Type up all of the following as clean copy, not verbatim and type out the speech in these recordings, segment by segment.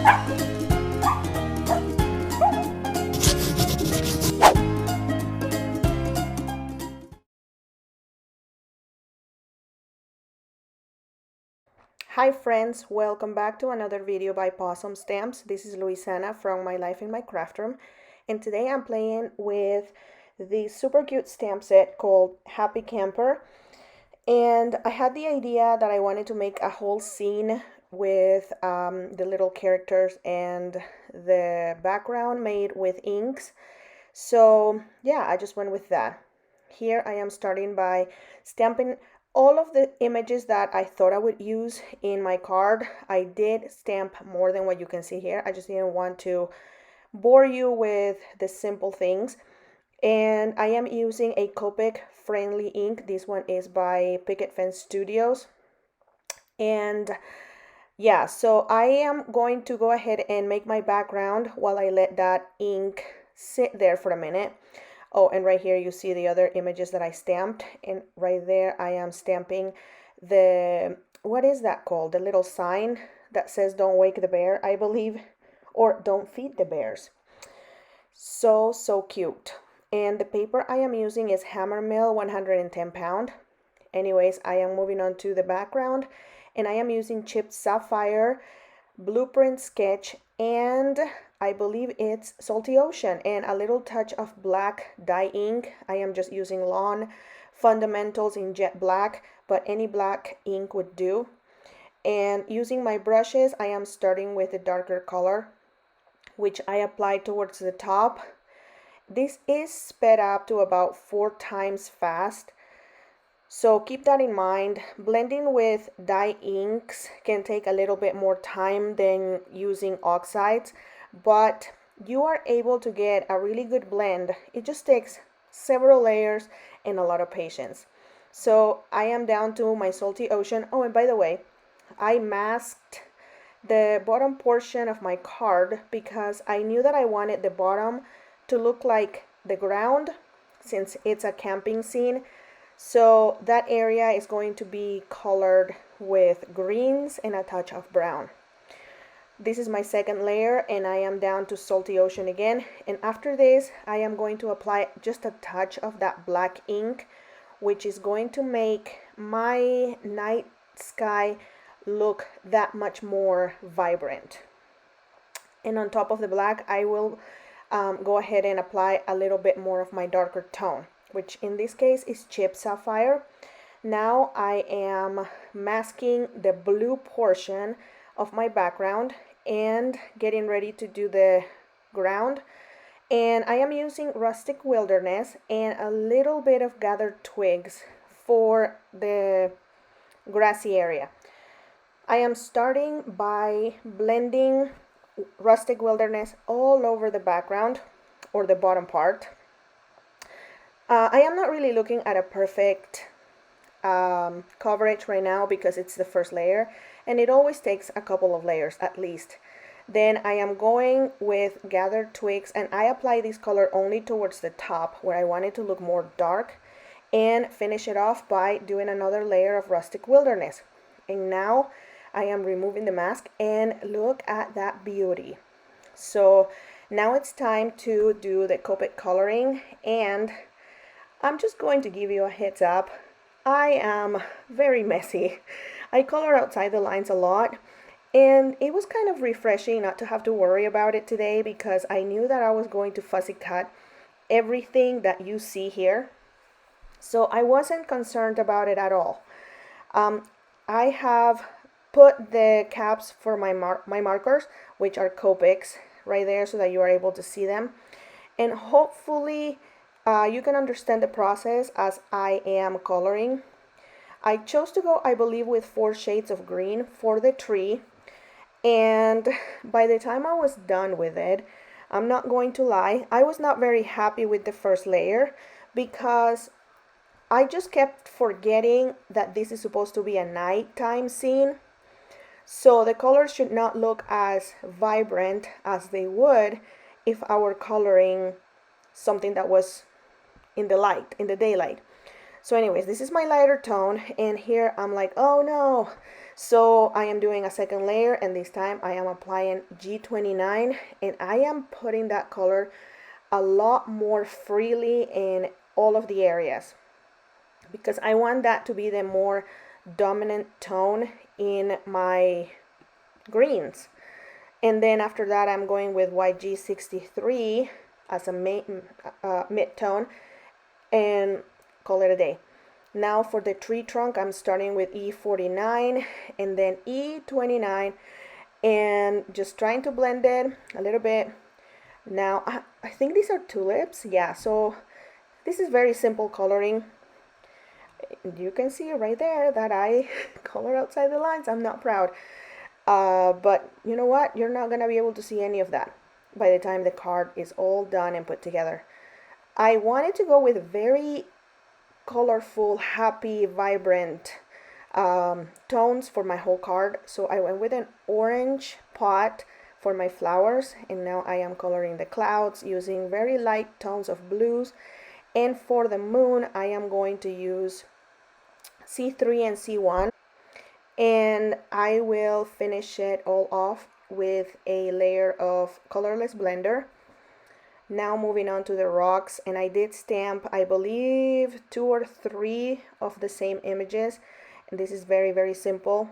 Hi friends, welcome back to another video by Possum Stamps. This is Luisana from My Life in My Craft Room, and today I'm playing with the super cute stamp set called Happy Camper. And I had the idea that I wanted to make a whole scene with the little characters and the background made with inks. So yeah, I just went with that. Here I am starting by stamping all of the images that I thought I would use in my card. I did stamp more than what you can see here. I just didn't want to bore you with the simple things. And I am using a Copic friendly ink. This one is by Picket Fence Studios. And yeah, so I am going to go ahead and make my background while I let that ink sit there for a minute. Oh, and right here you see the other images that I stamped, and right there I am stamping the, what is that called? The little sign that says don't wake the bear, I believe, or don't feed the bears. So cute. And the paper I am using is Hammermill 110 pound. Anyways, I am moving on to the background, and I am using chipped sapphire, blueprint sketch, and I believe it's Salty Ocean, and a little touch of black dye ink. I am just using Lawn Fundamentals in jet black, but any black ink would do. And using my brushes, I am starting with a darker color, which I apply towards the top. This is sped up to about 4 times fast, so keep that in mind. Blending with dye inks can take a little bit more time than using oxides, but you are able to get a really good blend. It just takes several layers and a lot of patience. So I am down to my Salty Ocean. Oh, and by the way, I masked the bottom portion of my card because I knew that I wanted the bottom to look like the ground since it's a camping scene. So that area is going to be colored with greens and a touch of brown. This is my second layer, and I am down to Salty Ocean again. And after this, I am going to apply just a touch of that black ink, which is going to make my night sky look that much more vibrant. And on top of the black, I will go ahead and apply a little bit more of my darker tone, which in this case is chipped sapphire. Now I am masking the blue portion of my background and getting ready to do the ground. And I am using Rustic Wilderness and a little bit of gathered twigs for the grassy area. I am starting by blending Rustic Wilderness all over the background or the bottom part. I am not really looking at a perfect coverage right now because it's the first layer, and it always takes a couple of layers at least. Then I am going with gathered twigs, and I apply this color only towards the top where I want it to look more dark, and finish it off by doing another layer of Rustic Wilderness. And now I am removing the mask, and look at that beauty. So now it's time to do the Copic coloring, and I'm just going to give you a heads up. I am very messy. I color outside the lines a lot, and it was kind of refreshing not to have to worry about it today because I knew that I was going to fussy cut everything that you see here. So I wasn't concerned about it at all. I have put the caps for my markers, which are Copics, right there so that you are able to see them. And hopefully you can understand the process as I am coloring. I chose to go, I believe, with 4 shades of green for the tree. And by the time I was done with it, I'm not going to lie, I was not very happy with the first layer because I just kept forgetting that this is supposed to be a nighttime scene. So the colors should not look as vibrant as they would if I were coloring something that was in the light, in the daylight. So anyways, this is my lighter tone, and here I'm like, oh no, So I am doing a second layer, and this time I am applying G29, and I am putting that color a lot more freely in all of the areas because I want that to be the more dominant tone in my greens. And then after that I'm going with YG63 as a mid-tone and call it a day. Now for the tree trunk, I'm starting with E49 and then E29 and just trying to blend it a little bit. Now I think these are tulips, yeah, so this is very simple coloring. You can see right there that I color outside the lines. I'm not proud. But you know what? You're not gonna be able to see any of that by the time the card is all done and put together. I wanted to go with very colorful, happy, vibrant tones for my whole card. So I went with an orange pot for my flowers, and now I am coloring the clouds using very light tones of blues. And for the moon, I am going to use C3 and C1, and I will finish it all off with a layer of colorless blender. Now moving on to the rocks, and I did stamp, I believe, 2 or 3 of the same images, and this is very simple.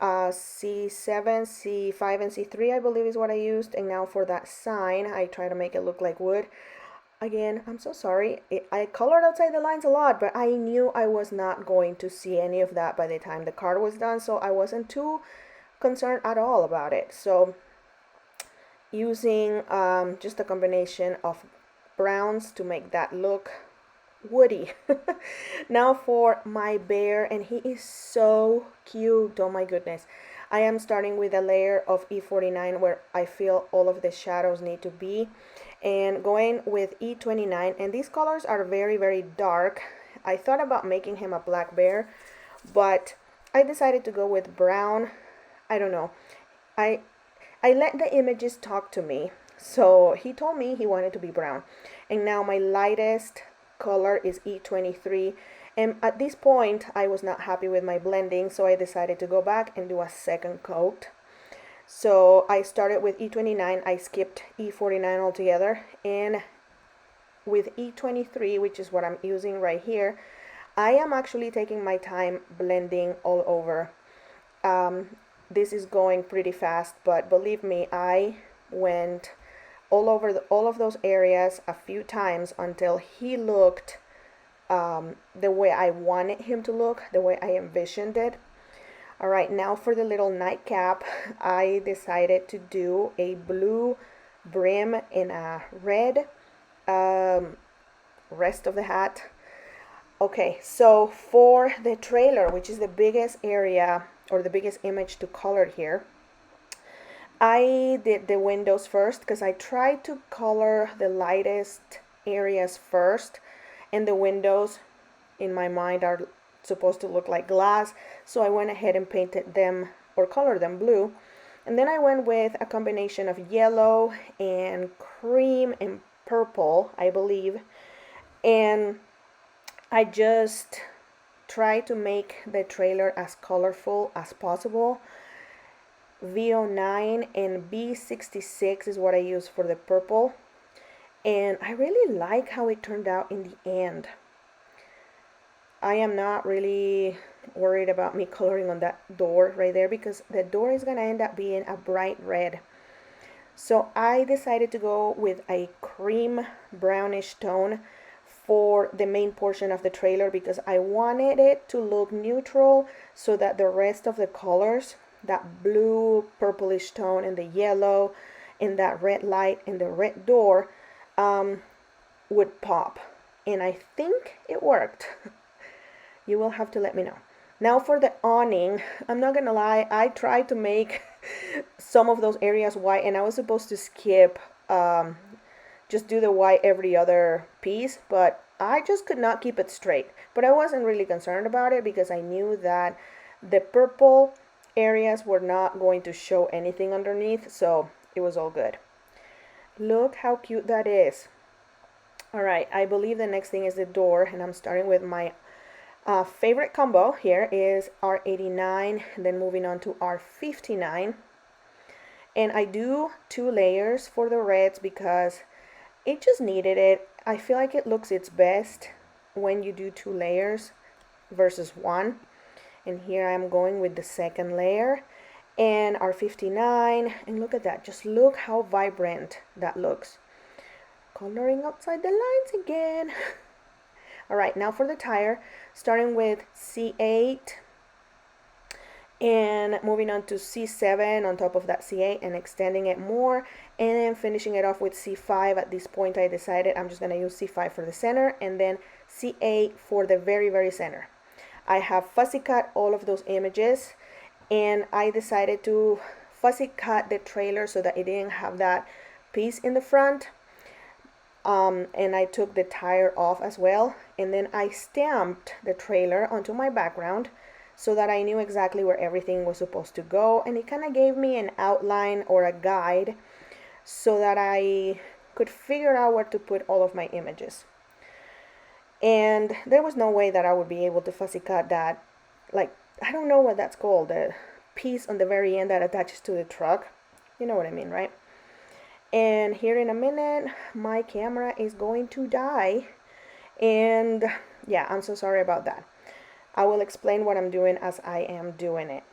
C7, C5, and C3 I believe is what I used. And now for that sign, I try to make it look like wood. Again, I'm so sorry. I colored outside the lines a lot, but I knew I was not going to see any of that by the time the card was done, so I wasn't too concerned at all about it. So using just a combination of browns to make that look woody. Now for my bear, and he is so cute, oh my goodness. I am starting with a layer of E49 where I feel all of the shadows need to be, and going with E29, and these colors are very dark. I thought about making him a black bear, but I decided to go with brown. I don't know, I let the images talk to me, so he told me he wanted to be brown. And now my lightest color is E23, and at this point I was not happy with my blending, so I decided to go back and do a second coat. So I started with E29, I skipped E49 altogether, and with E23, which is what I'm using right here, I am actually taking my time blending all over. This is going pretty fast, but believe me, I went all over all of those areas a few times until he looked the way I wanted him to look, the way I envisioned it. All right, now for the little nightcap, I decided to do a blue brim and a red rest of the hat. Okay, so for the trailer, which is the biggest area or the biggest image to color here, I did the windows first because I tried to color the lightest areas first, and the windows in my mind are supposed to look like glass, so I went ahead and painted them or colored them blue. And then I went with a combination of yellow and cream and purple, I believe, and I just tried to make the trailer as colorful as possible. VO9 and B66 is what I use for the purple, and I really like how it turned out in the end. I am not really worried about me coloring on that door right there because the door is gonna end up being a bright red. So I decided to go with a cream brownish tone for the main portion of the trailer because I wanted it to look neutral so that the rest of the colors, that blue purplish tone and the yellow and that red light and the red door would pop. And I think it worked. You will have to let me know. Now for the awning, I'm not gonna lie, I tried to make some of those areas white, and I was supposed to skip, just do the white every other piece, but I just could not keep it straight. But I wasn't really concerned about it because I knew that the purple areas were not going to show anything underneath, so it was all good. Look how cute that is. All right, I believe the next thing is the door, and I'm starting with my Favorite combo here is R89, and then moving on to R59. And I do 2 layers for the reds because it just needed it. I feel like it looks its best when you do 2 layers versus 1. And here I'm going with the second layer and R59, and look at that, just look how vibrant that looks. Coloring outside the lines again. All right, now for the tire, starting with C8 and moving on to C7 on top of that C8 and extending it more, and then finishing it off with C5. At this point I decided I'm just going to use C5 for the center and then C8 for the very center. I have fussy cut all of those images, and I decided to fussy cut the trailer so that it didn't have that piece in the front. And I took the tire off as well, and then I stamped the trailer onto my background so that I knew exactly where everything was supposed to go, and it kind of gave me an outline or a guide so that I could figure out where to put all of my images. And there was no way that I would be able to fussy cut that, like, I don't know what that's called, the piece on the very end that attaches to the truck. You know what I mean, right? And here in a minute, my camera is going to die. And yeah, I'm so sorry about that. I will explain what I'm doing as I am doing it.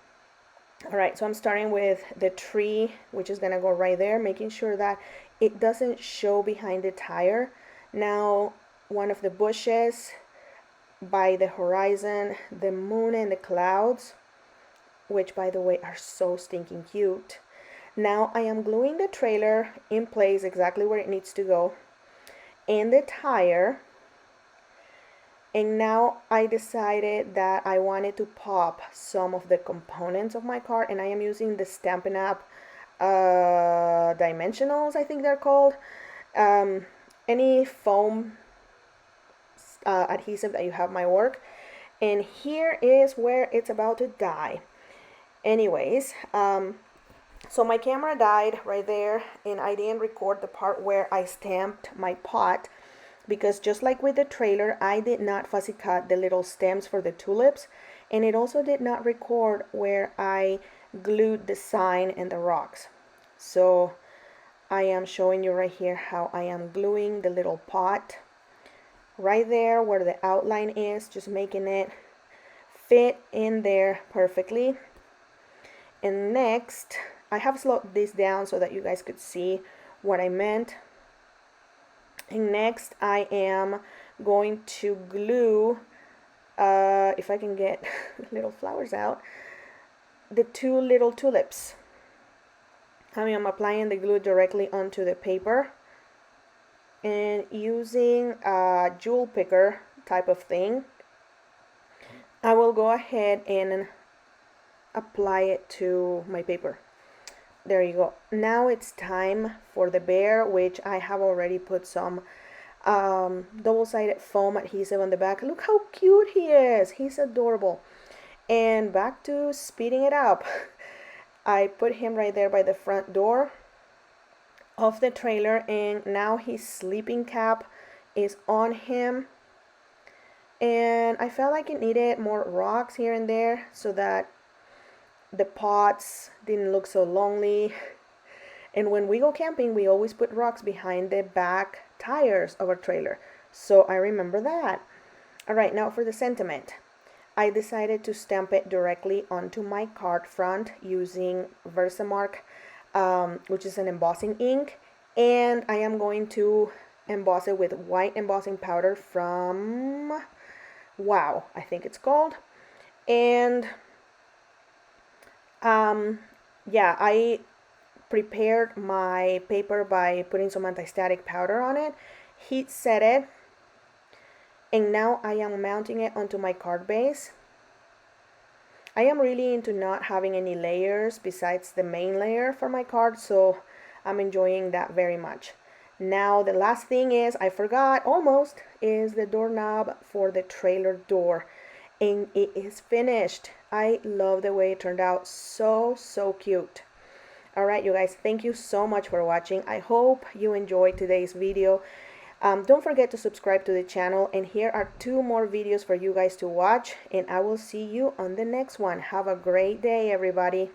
All right, so I'm starting with the tree, which is gonna go right there, making sure that it doesn't show behind the tire. Now, one of the bushes by the horizon, the moon and the clouds, which by the way are so stinking cute. Now I am gluing the trailer in place exactly where it needs to go, and the tire. And now I decided that I wanted to pop some of the components of my car, and I am using the Stampin' Up! Dimensionals, I think they're called. Any foam adhesive that you have might work. And here is where it's about to die. Anyways, so my camera died right there, and I didn't record the part where I stamped my pot because just like with the trailer, I did not fussy cut the little stems for the tulips, and it also did not record where I glued the sign and the rocks. So I am showing you right here how I am gluing the little pot right there where the outline is, just making it fit in there perfectly. And next, I have slowed this down so that you guys could see what I meant. And next I am going to glue, if I can get little flowers out, the 2 little tulips. I'm applying the glue directly onto the paper and using a jewel picker type of thing. I will go ahead and apply it to my paper. There you go. Now it's time for the bear, which I have already put some double-sided foam adhesive on the back. Look how cute he is. He's adorable. And back to speeding it up. I put him right there by the front door of the trailer, and now his sleeping cap is on him. And I felt like it needed more rocks here and there so that the pots didn't look so lonely. And when we go camping, we always put rocks behind the back tires of our trailer, so I remember that. All right, now for the sentiment. I decided to stamp it directly onto my card front using Versamark, which is an embossing ink, and I am going to emboss it with white embossing powder from Wow, I think it's called. And yeah, I prepared my paper by putting some anti-static powder on it, heat set it, and now I am mounting it onto my card base. I am really into not having any layers besides the main layer for my card, so I'm enjoying that very much. Now the last thing is, I forgot almost, is the doorknob for the trailer door, and it is finished. I love the way it turned out. So cute. Alright you guys, thank you so much for watching. I hope you enjoyed today's video. Don't forget to subscribe to the channel, and here are 2 more videos for you guys to watch, and I will see you on the next one. Have a great day, everybody.